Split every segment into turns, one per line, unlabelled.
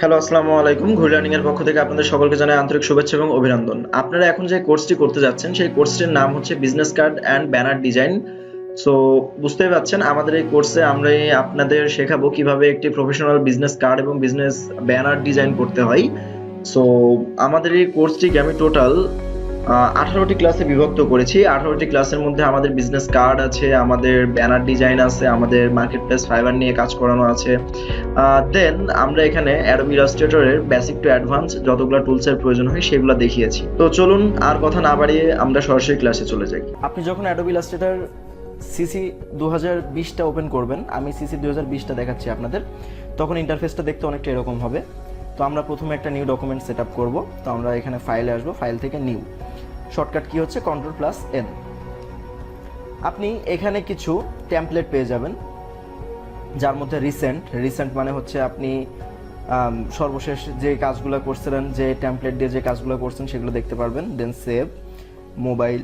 Hello, আসসালামু আলাইকুম। ঘুরি লার্নিং এর পক্ষ থেকে আপনাদের সকলকে জানাই আন্তরিক শুভেচ্ছা এবং অভিনন্দন। আপনারা এখন যে কোর্সটি করতে যাচ্ছেন সেই কোর্সটির নাম হচ্ছে business card and banner design. So বুঝতেই পারছেন আমাদের এই কোর্সে আমরা আপনাদের শেখাবো কিভাবে একটি প্রফেশনাল বিজনেস কার্ড এবং বিজনেস ব্যানার ডিজাইন করতে হয়। সো আমাদের এই কোর্সটিকে আমি টোটাল 18টি ক্লাসে বিভক্ত করেছি। 18টি ক্লাসের মধ্যে আমাদের বিজনেস কার্ড আছে, আমাদের ব্যানার ডিজাইন আছে, আমাদের মার্কেট প্লেস ফাইবার নিয়ে কাজ করানো আছে। দেন আমরা এখানে অ্যাডোবি ইলাস্ট্রেটরের বেসিক টু অ্যাডভান্স যতগুলো টুলসের প্রয়োজন হয় সেগুলো দেখিয়েছি। তো চলুন আর কথা না বাড়িয়ে আমরা সরাসরি ক্লাসে চলে যাই। আপনি যখন অ্যাডোবি ইলাস্ট্রেটর সিসি 2020টা ওপেন করবেন, আমি সিসি 2020টা দেখাচ্ছি আপনাদের, তখন ইন্টারফেসটা দেখতে অনেকটা এরকম হবে। তো আমরা প্রথমে একটা নিউ ডকুমেন্ট সেট আপ করবো। তো আমরা এখানে ফাইলে আসবো, ফাইল থেকে নিউ, শর্টকাট কি হচ্ছে Ctrl+N। আপনি এখানে কিছু টেমপ্লেট পেয়ে যাবেন, যার মধ্যে রিসেন্ট মানে হচ্ছে আপনি সর্বশেষ যে কাজগুলো করছিলেন, যে টেমপ্লেট দিয়ে যে কাজগুলো করছেন সেগুলো দেখতে পারবেন। Then save, mobile,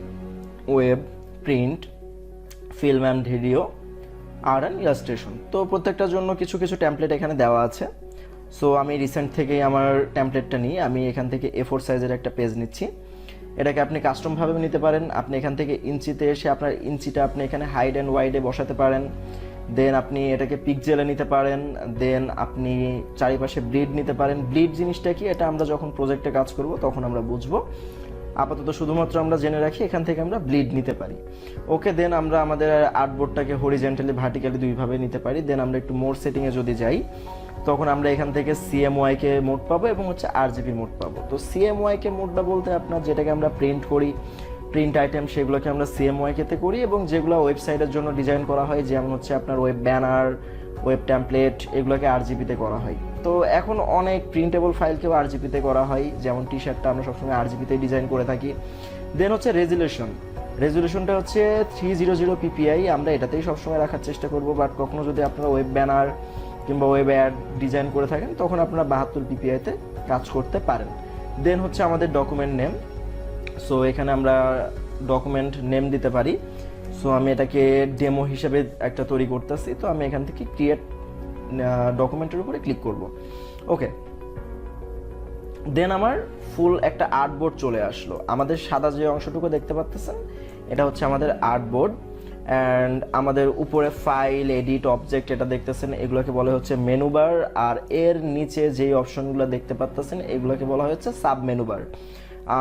web, print, film and video, art and illustration. তো প্রত্যেকটার জন্য কিছু কিছু টেমপ্লেট এখানে দেওয়া আছে। সো আমি রিসেন্ট থেকেই আমার টেমপ্লেটটা নিই। আমি এখান থেকে A4 সাইজের একটা পেজ নিচ্ছি। এটাকে আপনি কাস্টমভাবে নিতে পারেন। আপনি এখান থেকে ইঞ্চিতে এসে আপনার ইঞ্চিটা আপনি এখানে হাইড অ্যান্ড ওয়াইডে বসাতে পারেন। দেন আপনি এটাকে পিক্সেলে নিতে পারেন। দেন আপনি চারিপাশে ব্লিড নিতে পারেন। ব্লিড জিনিসটা কি, এটা আমরা যখন প্রজেক্টে কাজ করব তখন আমরা বুঝবো। আপাতত শুধুমাত্র আমরা জেনে রাখি এখান থেকে আমরা ব্লিড নিতে পারি। ওকে, দেন আমরা আমাদের আর্টবোর্ডটাকে হরিজেন্টালি ভার্টিক্যালি দুইভাবে নিতে পারি। দেন আমরা একটু মোড সেটিংয়ে যদি যাই, তখন আমরা এখান থেকে সিএমওয়াইকে মোড পাবো এবং হচ্ছে আরজিবি মোড পাবো। তো সিএমওয়াইকে মোডটা বলতে আপনার যেটাকে আমরা প্রিন্ট করি, প্রিন্ট আইটেম, সেগুলোকে আমরা সিএমওয়াইকেতে করি, এবং যেগুলো ওয়েবসাইটের জন্য ডিজাইন করা হয়, যেমন হচ্ছে আপনার ওয়েব ব্যানার, ওয়েব টেমপ্লেট, এগুলোকে আরজিবিতে করা হয়। তো এখন অনেক প্রিন্টেবল ফাইলকেও আরজিবিতে করা হয়, যেমন টি শার্টটা আমরা সবসময় আরজিবিতে ডিজাইন করে থাকি। দেন হচ্ছে রেজুলেশনটা হচ্ছে 300 পিপিআই, আমরা এটাতেই সবসময় রাখার চেষ্টা করব। বাট কখনো যদি আপনারা ওয়েব ব্যানার কিংবা ওয়েব অ্যাড ডিজাইন করে থাকেন তখন আপনারা 72 পিপিআইতে কাজ করতে পারেন। দেন হচ্ছে আমাদের ডকুমেন্ট নেম। সো এখানে আমরা ডকুমেন্ট নেম দিতে পারি। সো আমি এটাকে ডেমো হিসেবে একটা তৈরি করতেছি। তো আমি এখান থেকে ক্রিয়েট ডকুমেন্টের উপরে ক্লিক করব। ওকে, দেন আমার ফুল একটা আর্টবোর্ড চলে আসলো। আমাদের সাদা যে অংশটুকু দেখতে পাচ্ছেন এটা হচ্ছে আমাদের আর্টবোর্ড। অ্যান্ড আমাদের উপরে ফাইল, এডিট, অবজেক্ট এটা দেখতেছেন, এগুলোকে বলা হচ্ছে মেনু বার। আর এর নিচে যেই অপশনগুলো দেখতে পাচ্ছেন এগুলোকে বলা হচ্ছে সাব মেনু বার,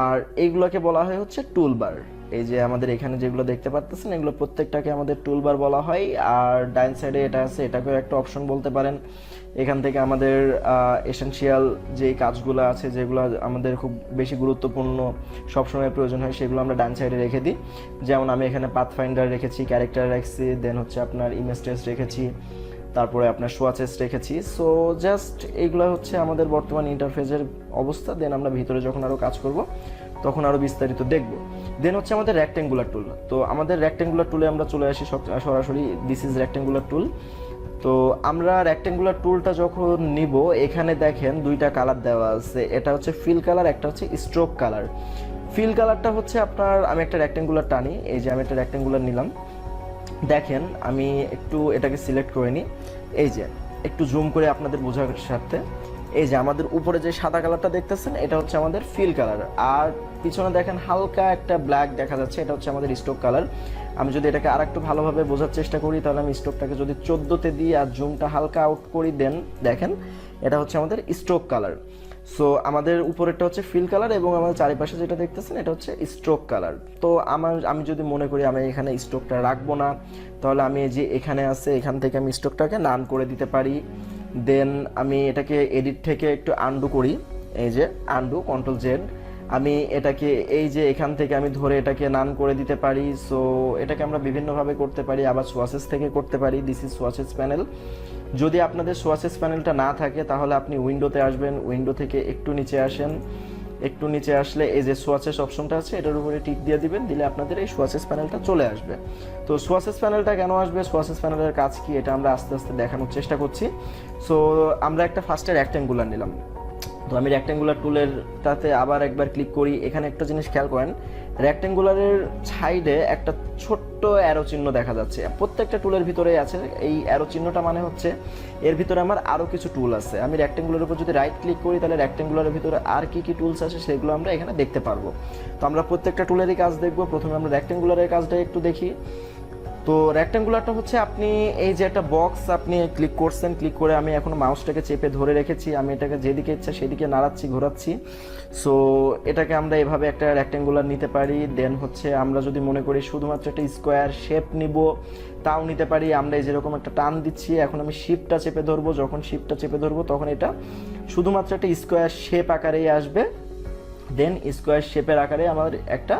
আর এইগুলোকে বলা হয় হচ্ছে টুল বার। এই যে আমাদের এখানে যেগুলো দেখতে পাচ্ছেন এগুলো প্রত্যেকটাকে আমাদের টুল বার বলা হয়। আর ডাইন সাইডে এটা আছে, এটাকেও একটা অপশন বলতে পারেন। এখান থেকে আমাদের এসেনশিয়াল যে কাজগুলো আছে, যেগুলো আমাদের খুব বেশি গুরুত্বপূর্ণ, সবসময় প্রয়োজন হয়, সেগুলো আমরা ডান সাইডে রেখে দিই। যেমন আমি এখানে পাথফাইন্ডার রেখেছি, ক্যারেক্টার রেখেছি, দেন হচ্ছে আপনার ইমেজ টেস্ট রেখেছি, তারপরে আপনার সোয়াচেস রেখেছি। সো জাস্ট এইগুলো হচ্ছে আমাদের বর্তমান ইন্টারফেসের অবস্থা। দেন আমরা ভিতরে যখন আরও কাজ করব তখন আরও বিস্তারিত দেখব। দেন হচ্ছে আমাদের রেক্ট্যাঙ্গুলার টুল। তো আমাদের রেক্ট্যাঙ্গুলার টুলে আমরা চলে আসি সরাসরি, দিস ইজ রেক্ট্যাঙ্গুলার টুল। তো আমরা রেক্ট্যাঙ্গুলার টুলটা যখন নিব, এখানে দেখেন দুইটা কালার দেওয়া আছে, এটা হচ্ছে ফিল কালার, একটা হচ্ছে স্ট্রোক কালার। ফিল কালারটা হচ্ছে আপনার, আমি একটা রেক্ট্যাঙ্গুলার টানি, এই যে আমি একটা রেক্ট্যাঙ্গুলার নিলাম। দেখেন আমি একটু এটাকে সিলেক্ট করে নিই, এই যে একটু জুম করে আপনাদের বোঝার স্বার্থে, এই যে আমাদের উপরে যে সাদা কালারটা দেখতেছেন এটা হচ্ছে আমাদের ফিল কালার। আর পিছনে দেখেন হালকা একটা ব্ল্যাক দেখা যাচ্ছে, এটা হচ্ছে আমাদের স্ট্রোক কালার। আমি যদি এটাকে আর একটু ভালোভাবে বোঝার চেষ্টা করি, তাহলে আমি স্ট্রোকটাকে যদি 14তে দিই আর জুমটা হালকা আউট করি, দেন দেখেন এটা হচ্ছে আমাদের স্ট্রোক কালার। সো আমাদের উপরেরটা হচ্ছে ফিল কালার এবং আমাদের চারিপাশে যেটা দেখতেছেন এটা হচ্ছে স্ট্রোক কালার। তো আমি যদি মনে করি আমি এখানে স্ট্রোকটা রাখবো না, তাহলে আমি যে এখানে আছে এখান থেকে আমি স্ট্রোকটাকে নান করে দিতে পারি। দেন আমি এটাকে এডিট থেকে একটু আনডু করি, এই যে আনডু, Ctrl+Z। আমি এটাকে এই যে এখান থেকে আমি ধরে এটাকে নান করে দিতে পারি। সো এটাকে আমরা বিভিন্নভাবে করতে পারি, আবার সোয়াসেস থেকে করতে পারি। This is swatches panel. যদি আপনাদের সোয়াসেস প্যানেলটা না থাকে তাহলে আপনি উইন্ডোতে আসবেন, উইন্ডো থেকে একটু নিচে আসেন, একটু নিচে আসলে এই যে সোয়াসেস অপশনটা আছে এটার উপরে টিক দিয়ে দিবেন, দিলে আপনাদের এই সোয়াসেস প্যানেলটা চলে আসবে। তো সোয়াসেস প্যানেলটা কেন আসবে, সোয়াসেস প্যানেলের কাজ কি, এটা আমরা আস্তে আস্তে দেখানোর চেষ্টা করছি। সো আমরা একটা ফার্স্টে রেক্ট্যাঙ্গুলার নিলাম। তো আমি রেক্ট্যাঙ্গুলার টুলের তাতে আবার একবার ক্লিক করি। এখানে একটা জিনিস খেয়াল করেন, রেক্ট্যাঙ্গুলারের সাইডে একটা ছোট্ট অ্যারো চিহ্ন দেখা যাচ্ছে, প্রত্যেকটা টুলের ভিতরেই আছে। এই অ্যারো চিহ্নটা মানে হচ্ছে এর ভিতরে আমার আরও কিছু টুল আছে। আমি রেক্ট্যাঙ্গুলারের উপর যদি রাইট ক্লিক করি তাহলে রেক্ট্যাঙ্গুলারের ভিতরে আর কি কি টুলস আছে সেগুলো আমরা এখানে দেখতে পারবো। তো আমরা প্রত্যেকটা টুলেরই কাজ দেখব। প্রথমে আমরা রেক্ট্যাঙ্গুলারের কাজটা একটু দেখি। তো রেক্ট্যাঙ্গুলারটা হচ্ছে আপনি এই যে একটা বক্স আপনি ক্লিক করছেন, ক্লিক করে আমি এখন মাউসটাকে চেপে ধরে রেখেছি, আমি এটাকে যেদিকে ইচ্ছা সেদিকে নাড়াচ্ছি, ঘোরাচ্ছি। সো এটাকে আমরা এভাবে একটা রেক্ট্যাঙ্গুলার নিতে পারি। দেন হচ্ছে আমরা যদি মনে করি শুধুমাত্র একটা স্কোয়ার শেপ নিব তাও নিতে পারি। আমরা এই যেরকম একটা টান দিচ্ছি, এখন আমি শিপটা চেপে ধরবো, যখন শিপটা চেপে ধরবো তখন এটা শুধুমাত্র একটা স্কোয়ার শেপ আকারেই আসবে। দেন স্কোয়ার শেপের আকারে আমার একটা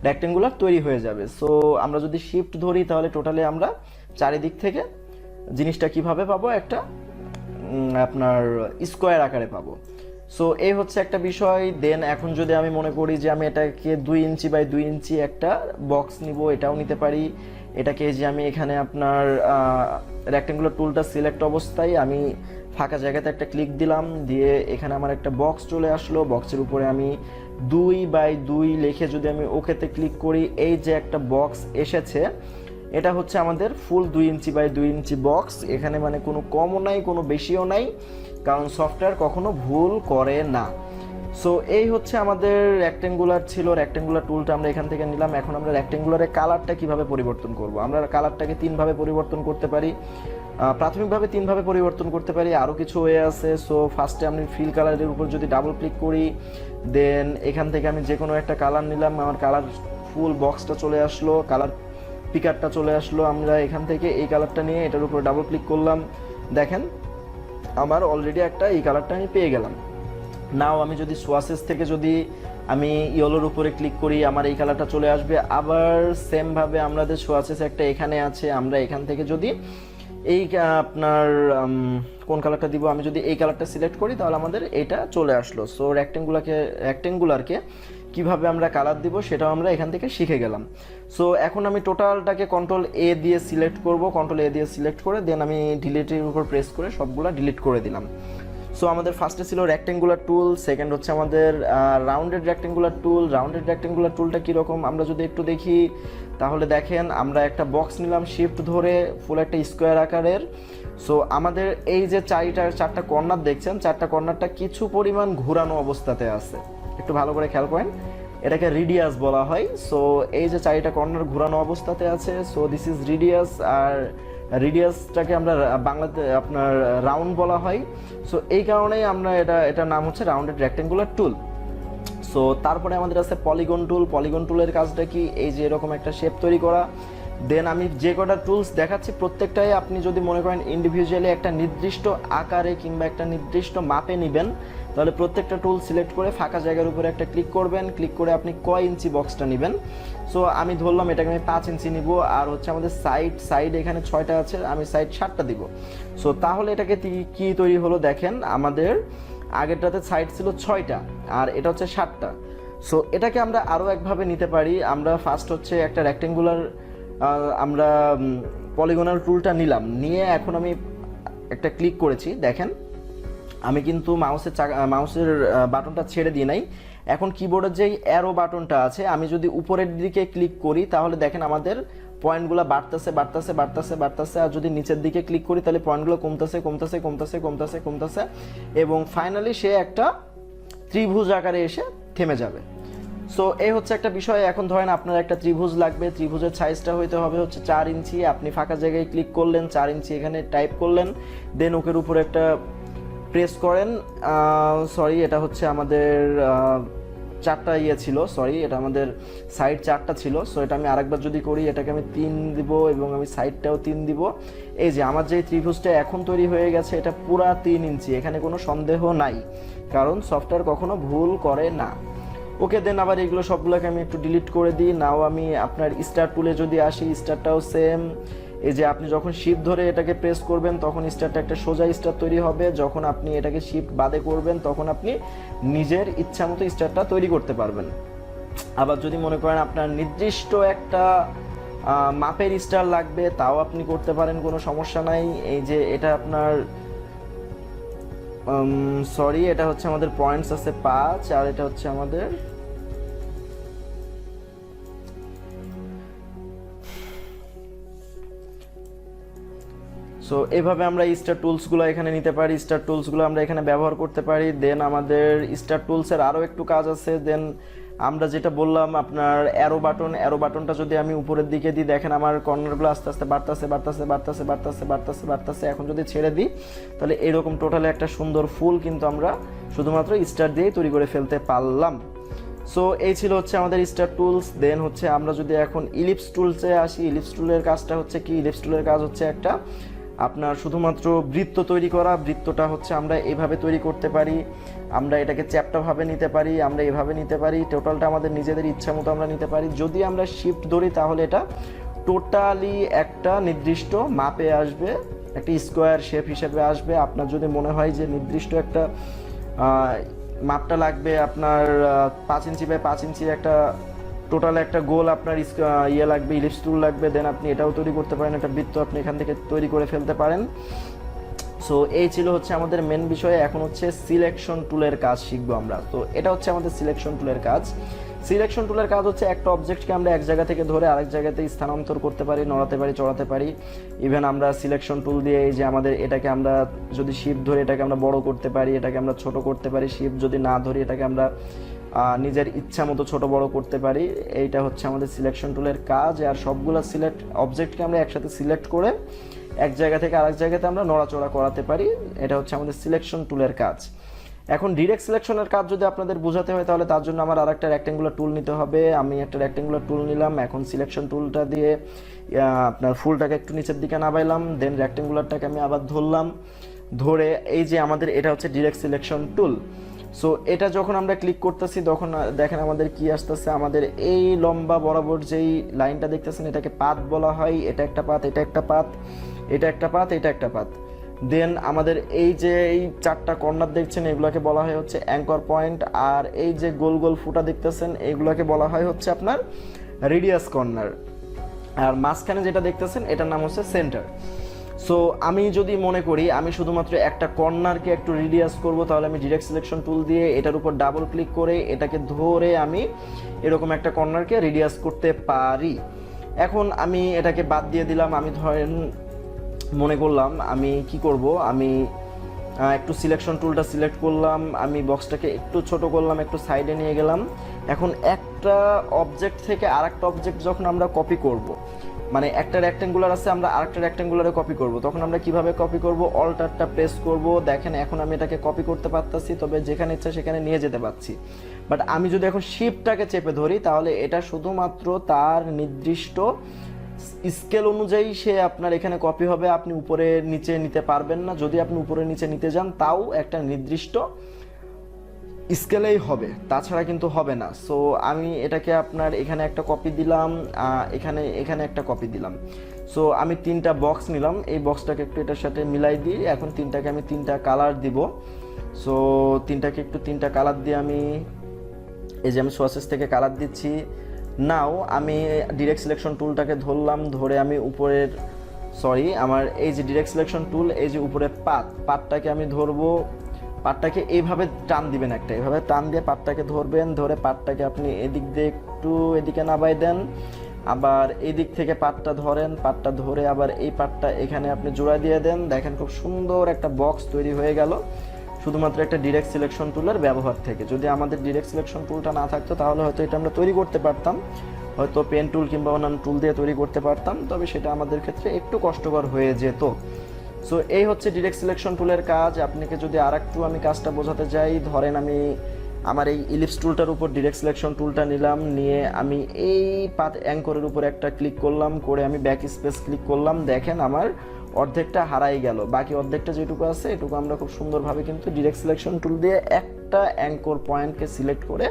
রেক্ট্যাঙ্গুলার তৈরি হয়ে যাবে। সো আমরা যদি শিফট ধরি তাহলে টোটালি আমরা চারিদিক থেকে জিনিসটা কিভাবে পাবো, একটা আপনার স্কোয়ার আকারে পাবো। সো এই হচ্ছে একটা বিষয়। দেন এখন যদি আমি মনে করি যে আমি এটাকে 2 ইঞ্চি বাই 2 ইঞ্চি একটা বক্স নিব, এটাও নিতে পারি। এটাকে যে আমি এখানে আপনার রেক্ট্যাঙ্গুলার টুলটা সিলেক্ট অবস্থায় আমি ফাঁকা জায়গাতে একটা ক্লিক দিলাম, দিয়ে এখানে আমার একটা বক্স চলে আসলো। বক্সের উপরে আমি 2 বাই 2 লিখে যদি আমি ওকেতে ক্লিক করি, এই যে একটা বক্স এসেছে, এটা হচ্ছে আমাদের ফুল 2 ইঞ্চি বাই 2 ইঞ্চি বক্স। এখানে মানে কোনো কমও নাই, কোনো বেশিও নাই, কারণ সফটওয়্যার কখনো ভুল করে না। সো এই হচ্ছে আমাদের রেক্ট্যাঙ্গুলার ছিল। রেক্ট্যাঙ্গুলার টুলটা আমরা এখান থেকে নিলাম। এখন আমরা রেক্ট্যাঙ্গুলারের কালারটা কিভাবে পরিবর্তন করব? আমরা কালারটাকে 3 ভাবে পরিবর্তন করতে পারি। প্রাথমিকভাবে 3 ভাবে পরিবর্তন করতে পারি, আরও কিছু ওয়ে আছে। সো ফার্স্টে আমি ফিল কালারের উপর যদি ডাবল ক্লিক করি, দেন এখান থেকে আমি যে কোনো একটা কালার নিলাম, আমার কালার ফুল বক্সটা চলে আসলো, কালার পিকারটা চলে আসলো। আমরা এখান থেকে এই কালারটা নিয়ে এটার উপর ডাবল ক্লিক করলাম, দেখেন আমার অলরেডি একটা এই কালারটা আমি পেয়ে গেলাম। নাও আমি যদি সোয়াসেস থেকে যদি আমি ইয়েলোর উপরে ক্লিক করি, আমার এই কালারটা চলে আসবে। আবার সেমভাবে আমাদের সোয়াসেস একটা এখানে আছে, আমরা এখান থেকে যদি এই আপনার কোন কালারটা দিব, আমি যদি এই কালারটা সিলেক্ট করি তাহলে আমাদের এটা চলে আসলো। সো রেক্ট্যাঙ্গুলারকে কিভাবে আমরা কালার দিব সেটাও আমরা এখান থেকে শিখে গেলাম। সো এখন আমি টোটালটাকে কন্ট্রোল এ দিয়ে সিলেক্ট করব, কন্ট্রোল এ দিয়ে সিলেক্ট করে দেন আমি ডিলিটের উপর প্রেস করে সবগুলো ডিলিট করে দিলাম। সো আমাদের ফার্স্টে ছিল রেক্ট্যাঙ্গুলার টুল, সেকেন্ড হচ্ছে আমাদের রাউন্ডেড রেক্ট্যাঙ্গুলার টুল। রাউন্ডেড রেক্ট্যাঙ্গুলার টুলটা কীরকম আমরা যদি একটু দেখি, তাহলে দেখেন আমরা একটা বক্স নিলাম শিফট ধরে, ফুল একটা স্কোয়ার আকারের। সো আমাদের এই যে চারটা কর্নার দেখছেন, চারটা কর্নারটা কিছু পরিমাণ ঘোরানো অবস্থাতে আছে, একটু ভালো করে খেয়াল করেন, এটাকে রেডিয়াস বলা হয়। সো এই যে চারটা কর্নার ঘোরানো অবস্থাতে আছে, সো দিস ইজ রেডিয়াস। আর রেডিয়াসটাকে আমরা বাংলাতে আপনার রাউন্ড বলা হয়। সো এই কারণেই আমরা এটার নাম হচ্ছে রাউন্ডেড রেক্ট্যাঙ্গুলার টুল। সো তারপরে আমাদের আছে পলিগন টুল। পলিগন টুলের কাজটা কি, এই যে এরকম একটা শেপ তৈরি করা। দেন আমি যে কটা টুলস দেখাচ্ছি প্রত্যেকটাই আপনি যদি মনে করেন ইন্ডিভিজুয়ালি একটা নির্দিষ্ট আকারে কিংবা একটা নির্দিষ্ট মাপে নেবেন, তাহলে প্রত্যেকটা টুল সিলেক্ট করে ফাঁকা জায়গার উপরে একটা ক্লিক করবেন, ক্লিক করে আপনি কয় ইঞ্চি বক্সটা নেবেন। সো আমি ধরলাম এটাকে আমি 5 ইঞ্চি নিব। আর হচ্ছে আমাদের সাইড এখানে 6টা আছে, আমি সাইড 7টা দিব। সো তাহলে এটাকে কি তৈরি হলো দেখেন, আমাদের আগেরটাতে সাইড ছিল 6টা আর এটা হচ্ছে 7টা। সো এটাকে আমরা আরও একভাবে নিতে পারি। আমরা ফার্স্ট হচ্ছে একটা রেক্ট্যাঙ্গুলার আমরা পলিগনাল টুলটা নিলাম, নিয়ে এখন আমি একটা ক্লিক করেছি, দেখেন আমি কিন্তু মাউসের বাটনটা ছেড়ে দিই নাই। এখন কিবোর্ডের যেই অ্যারো বাটনটা আছে, আমি যদি উপরের দিকে ক্লিক করি তাহলে দেখেন আমাদের পয়েন্টগুলো বাড়তেছে বাড়তেছে বাড়তেছে বাড়তেছে, আর যদি নিচের দিকে ক্লিক করি তাহলে পয়েন্টগুলো কমতেছে কমতেছে কমতেছে কমতেছে কমতেছে, এবং ফাইনালি সে একটা ত্রিভুজ আকারে এসে থেমে যাবে। সো এই হচ্ছে একটা বিষয়। এখন ধরেন আপনার একটা ত্রিভুজ লাগবে, ত্রিভুজের সাইজটা হইতে হবে হচ্ছে 4 ইঞ্চি। আপনি ফাঁকা জায়গায় ক্লিক করলেন, 4 ইঞ্চি এখানে টাইপ করলেন, দেন ওকের উপরে একটা প্রেস করেন। সরি, এটা হচ্ছে আমাদের 4টা ছিল, সরি এটা আমাদের সাইড 4টা ছিল। সো এটা আমি আরেকবার যদি করি, এটাকে আমি 3 দিব এবং আমি সাইডটাও 3 দিব। এই যে আমার যে ত্রিভুজটা এখন তৈরি হয়ে গেছে, এটা পুরা 3 ইঞ্চি, এখানে কোনো সন্দেহ নাই, কারণ সফটওয়্যার কখনো ভুল করে না। ওকে, দেন আবার এগুলো সবগুলোকে আমি একটু ডিলিট করে দিই। নাও আমি আপনার স্টার টুলে যদি আসি, স্টারটাও সেম। এই যে আপনি যখন শিফট ধরে এটাকে প্রেস করবেন তখন স্টারটা একটা সোজা স্টার তৈরি হবে, যখন আপনি এটাকে শিফট বাদে করবেন তখন আপনি নিজের ইচ্ছা মতো স্টারটা তৈরি করতে পারবেন। আবার যদি মনে করেন আপনার নির্দিষ্ট একটা মাপের স্টার লাগবে, তাও আপনি করতে পারেন, কোনো সমস্যা নাই। এই যে এটা আপনার সরি, এটা হচ্ছে আমাদের পয়েন্টস আছে 5, আর এটা হচ্ছে আমাদের সো এভাবে আমরা স্টার টুলসগুলো এখানে নিতে পারি, স্টার টুলসগুলো আমরা এখানে ব্যবহার করতে পারি। দেন আমাদের স্টার টুলসের আরও একটু কাজ আছে। দেন আমরা যেটা বললাম আপনার অ্যারো বাটনটা যদি আমি উপরের দিকে দিই, দেখেন আমার কর্নারগুলো আস্তে আস্তে বাড়তেছে। এখন যদি ছেড়ে দিই তাহলে এরকম টোটালি একটা সুন্দর ফুল কিন্তু আমরা শুধুমাত্র স্টার দিয়েই তৈরি করে ফেলতে পারলাম। সো এই ছিল হচ্ছে আমাদের স্টার টুলস। দেন হচ্ছে আমরা যদি এখন ইলিপস টুলসে আসি, ইলিপস টুলের কাজটা হচ্ছে কি, ইলিপস টুলের কাজ হচ্ছে একটা আপনার শুধুমাত্র বৃত্ত তৈরি করা। বৃত্তটা হচ্ছে আমরা এইভাবে তৈরি করতে পারি, আমরা এটাকে চ্যাপ্টাভাবে নিতে পারি, আমরা এভাবে নিতে পারি, টোটালটা আমাদের নিজেদের ইচ্ছা মতো আমরা নিতে পারি। যদি আমরা শিফট ধরি তাহলে এটা টোটালি একটা নির্দিষ্ট মাপে আসবে, একটা স্কোয়ার শেপ হিসেবে আসবে। আপনার যদি মনে হয় যে নির্দিষ্ট একটা মাপটা লাগবে আপনার 5 ইঞ্চি বাই 5 ইঞ্চি একটা টোটাল একটা গোল আপনার লাগবে, ইলিপস টুল লাগবে, দেন আপনি এটাও তৈরি করতে পারেন, একটা বৃত্ত আপনি এখান থেকে তৈরি করে ফেলতে পারেন। সো এই ছিল হচ্ছে আমাদের মেন বিষয়। এখন হচ্ছে সিলেকশন টুলের কাজ শিখবো আমরা। তো এটা হচ্ছে আমাদের সিলেকশন টুলের কাজ। সিলেকশন টুলের কাজ হচ্ছে একটা অবজেক্টকে আমরা এক জায়গা থেকে ধরে আরেক জায়গাতে স্থানান্তর করতে পারি, নড়াতে পারি, চড়াতে পারি। ইভেন আমরা সিলেকশন টুল দিয়ে এই যে আমাদের এটাকে আমরা যদি শিফট ধরে এটাকে আমরা বড় করতে পারি, এটাকে আমরা ছোট করতে পারি, শিফট যদি না ধরি এটাকে আমরা নিজের ইচ্ছা মতো ছোট বড় করতে পারি। এইটা হচ্ছে আমাদের সিলেকশন টুলের কাজ। আর সবগুলো অবজেক্টকে আমরা একসাথে সিলেক্ট করে এক জায়গা থেকে আরেক জায়গাতে আমরা নড়াচড়া করাতে পারি। এটা হচ্ছে আমাদের সিলেকশন টুলের কাজ। এখন ডিরেক্ট সিলেকশনের কাজ যদি আপনাদের বোঝাতে হয় তাহলে তার জন্য আমার আরেকটা রেক্ট্যাঙ্গুলার টুল নিতে হবে। আমি একটা রেক্ট্যাঙ্গুলার টুল নিলাম। এখন সিলেকশন টুলটা দিয়ে আপনার ফুলটাকে একটু নিচের দিকে নামাইলাম, দেন রেক্ট্যাঙ্গুলারটাকে আমি আবার ধরলাম, ধরে এই যে আমাদের এটা হচ্ছে ডিরেক্ট সিলেকশন টুল। সো এটা যখন আমরা ক্লিক করতেছি তখন দেখেন আমাদের কি আসতেছে, আমাদের এই লম্বা বরাবর যেই লাইনটা দেখতেছেন এটাকে পাত বলা হয়। এটা একটা পাত, এটা একটা পাত, এটা একটা পাত, এটা একটা পাত। দেন আমাদের এই যে এই 4টা কর্নার দেখছেন এগুলোকে বলা হয় হচ্ছে অ্যাঙ্কর পয়েন্ট। আর এই যে গোল গোল ফুটা দেখতেছেন এইগুলোকে বলা হয় হচ্ছে আপনার রেডিয়াস কর্নার। আর মাঝখানে যেটা দেখতেছেন এটার নাম হচ্ছে সেন্টার। সো আমি যদি মনে করি আমি শুধুমাত্র একটা কর্নারকে একটু রেডিয়াস করব, তাহলে আমি ডিরেক্ট সিলেকশন টুল দিয়ে এটার উপর ডাবল ক্লিক করে এটাকে ধরে আমি এরকম একটা কর্নারকে রেডিয়াস করতে পারি। এখন আমি এটাকে বাদ দিয়ে দিলাম। আমি ধরেন মনে করলাম আমি কি করব, আমি একটু সিলেকশন টুলটা সিলেক্ট করলাম, আমি বক্সটাকে একটু ছোট করলাম, একটু সাইডে নিয়ে গেলাম। এখন একটা অবজেক্ট থেকে আরেকটা অবজেক্ট যখন আমরা কপি করব, মানে একটা রেক্ট্যাঙ্গুলার আছে আমরা আরেকটা রেক্ট্যাঙ্গুলারে কপি করব, তখন আমরা কিভাবে কপি করব, অল্টারটা প্রেস করব। দেখেন এখন আমি এটাকে কপি করতে পারতাছি, তবে যেখানে ইচ্ছা সেখানে নিয়ে যেতে পারছি। বাট আমি যদি এখন শিফটটাকে চেপে ধরি তাহলে এটা শুধুমাত্র তার নির্দিষ্ট স্কেল অনুযায়ী সে আপনার এখানে কপি হবে। আপনি উপরে নিচে নিতে পারবেন না। যদি আপনি উপরে নিচে নিতে যান তাও একটা নির্দিষ্ট স্কেলেই হবে, তাছাড়া কিন্তু হবে না। সো আমি এটাকে আপনার এখানে একটা কপি দিলাম, এখানে একটা কপি দিলাম। সো আমি 3টা বক্স নিলাম, এই বক্সটাকে একটু এটার সাথে মিলাই দিই। এখন 3টাকে আমি 3টা কালার দিব। সো 3টাকে একটু 3টা কালার দিয়ে আমি এই যে আমি সোর্সেস থেকে কালার দিচ্ছি। নাও আমি ডিরেক্ট সিলেকশন টুলটাকে ধরলাম, ধরে আমি উপরের আমার এই যে ডিরেক্ট সিলেকশন টুল এই যে উপরে পাতটাকে আমি ধরবো। পাটটাকে এইভাবে টান দিবেন, একটা এইভাবে টান দিয়ে পাটটাকে ধরবেন, ধরে পাটটাকে আপনি এদিক দিয়ে একটু এদিকে নামাই দেন, আবার এই দিক থেকে পাটটা ধরেন, পাটটা ধরে আবার এই পাটটা এখানে আপনি জোড়া দিয়ে দেন। দেখেন খুব সুন্দর একটা বক্স তৈরি হয়ে গেল শুধুমাত্র একটা ডিরেক্ট সিলেকশন টুলের ব্যবহার থেকে। যদি আমাদের ডিরেক্ট সিলেকশন টুলটা না থাকতো তাহলে হয়তো এটা আমরা তৈরি করতে পারতাম, হয়তো পেন টুল কিংবা অন্যান্য টুল দিয়ে তৈরি করতে পারতাম, তবে সেটা আমাদের ক্ষেত্রে একটু কষ্টকর হয়ে যেত। সো এই হচ্ছে ডিরেক্ট সিলেকশন টুলের কাজ। আপনাকে যদি আরেকটু আমি কাজটা বোঝাতে যাই, ধরেন আমি আমার এই ইলিপস টুলটার উপর ডিরেক্ট সিলেকশন টুলটা নিলাম, নিয়ে আমি এই পাথ অ্যাঙ্করের উপর একটা ক্লিক করলাম, করে আমি ব্যাক স্পেস ক্লিক করলাম। দেখেন আমার অর্ধেকটা হারাই গেল, বাকি অর্ধেকটা যেটুকু আছে এটুকু আমরা খুব সুন্দরভাবে কিন্তু ডিরেক্ট সিলেকশন টুল দিয়ে একটা অ্যাঙ্কর পয়েন্টকে সিলেক্ট করে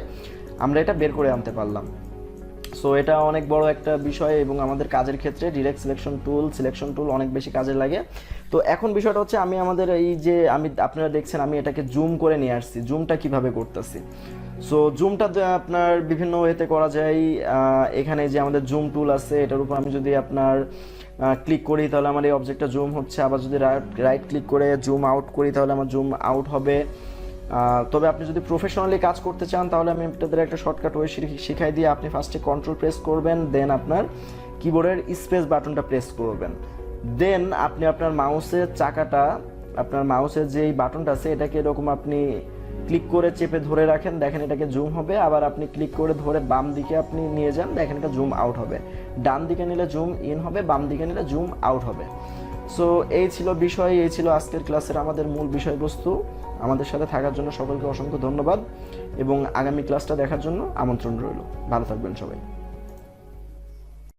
আমরা এটা বের করে আনতে পারলাম। সো এটা অনেক বড় একটা বিষয় এবং আমাদের কাজের ক্ষেত্রে ডিরেক্ট সিলেকশন টুল অনেক বেশি কাজে লাগে। তো এখন বিষয়টা হচ্ছে আমি আমাদের এই যে আপনারা দেখছেন আমি এটাকে জুম করে নিয়ে আসছি। জুমটা কিভাবে করতেছি, সো জুমটা আপনার বিভিন্ন ওয়েতে করা যায়। এখানে যে আমাদের জুম টুল আছে এটার উপর আমি যদি আপনার ক্লিক করি তাহলে আমার এই অবজেক্টটা জুম হচ্ছে, আবার যদি রাইট ক্লিক করে জুম আউট করি তাহলে আমার জুম আউট হবে। তবে আপনি যদি প্রফেশনালি কাজ করতে চান তাহলে আমি আপনাদের একটা শর্টকাট ওয়ে শিখাই দিয়ে, আপনি ফার্স্টে কন্ট্রোল প্রেস করবেন, দেন আপনার কিবোর্ডের স্পেস বাটনটা প্রেস করবেন, দেন আপনি আপনার মাউসের চাকাটা, আপনার মাউসের যে বাটনটা আছে এটাকে এরকম আপনি ক্লিক করে চেপে ধরে রাখেন, দেখেন এটাকে জুম হবে। আবার আপনি ক্লিক করে ধরে বাম দিকে আপনি নিয়ে যান, দেখেন এটা জুম আউট হবে। ডান দিকে নিলে জুম ইন হবে, বাম দিকে নিলে জুম আউট হবে। সো এই ছিল বিষয়, এই ছিল আজকের ক্লাসের আমাদের মূল বিষয়বস্তু। আমাদের সাথে থাকার জন্য সকলকে অসংখ্য ধন্যবাদ এবং আগামী ক্লাসটা দেখার জন্য আমন্ত্রণ রইল। ভালো থাকবেন সবাই।